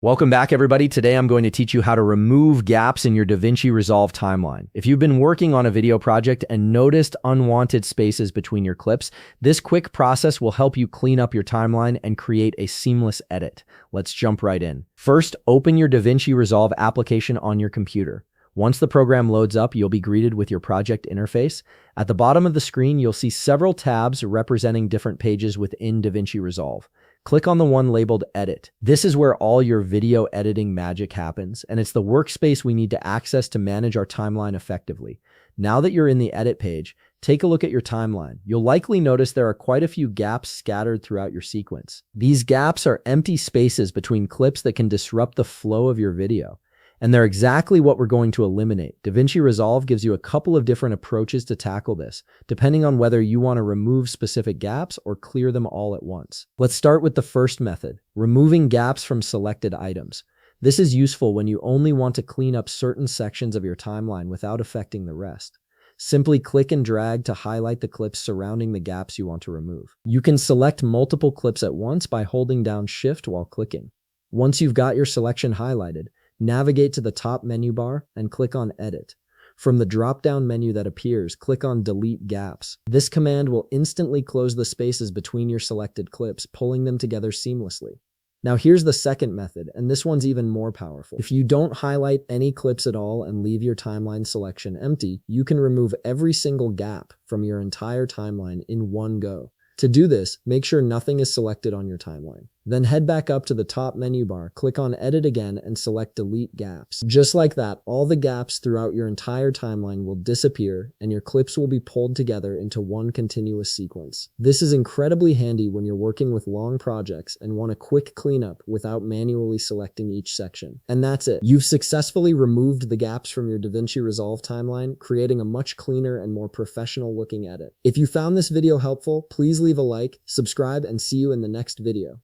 Welcome back, everybody. Today, I'm going to teach you how to remove gaps in your Davinci Resolve timeline. If you've been working on a video project and noticed unwanted spaces between your clips, this quick process will help you clean up your timeline and create a seamless edit. Let's jump right in. First, open your Davinci Resolve application on your computer. Once the program loads up, you'll be greeted with your project interface. At the bottom of the screen, you'll see several tabs representing different pages within Davinci Resolve. Click on the one labeled Edit. This is where all your video editing magic happens, and it's the workspace we need to access to manage our timeline effectively. Now that you're in the Edit page, take a look at your timeline. You'll likely notice there are quite a few gaps scattered throughout your sequence. These gaps are empty spaces between clips that can disrupt the flow of your video. And they're exactly what we're going to eliminate. Davinci Resolve gives you a couple of different approaches to tackle this, depending on whether you want to remove specific gaps or clear them all at once. Let's start with the first method, removing gaps from selected items. This is useful when you only want to clean up certain sections of your timeline without affecting the rest. Simply click and drag to highlight the clips surrounding the gaps you want to remove. You can select multiple clips at once by holding down Shift while clicking. Once you've got your selection highlighted, navigate to the top menu bar and click on Edit. From the drop-down menu that appears, click on Delete Gaps. This command will instantly close the spaces between your selected clips, pulling them together seamlessly. Now here's the second method, and this one's even more powerful. If you don't highlight any clips at all and leave your timeline selection empty, you can remove every single gap from your entire timeline in one go. To do this, make sure nothing is selected on your timeline. Then head back up to the top menu bar, click on Edit again, and select Delete Gaps. Just like that, all the gaps throughout your entire timeline will disappear, and your clips will be pulled together into one continuous sequence. This is incredibly handy when you're working with long projects and want a quick cleanup without manually selecting each section. And that's it. You've successfully removed the gaps from your Davinci Resolve timeline, creating a much cleaner and more professional looking edit. If you found this video helpful, please leave a like, subscribe, and see you in the next video.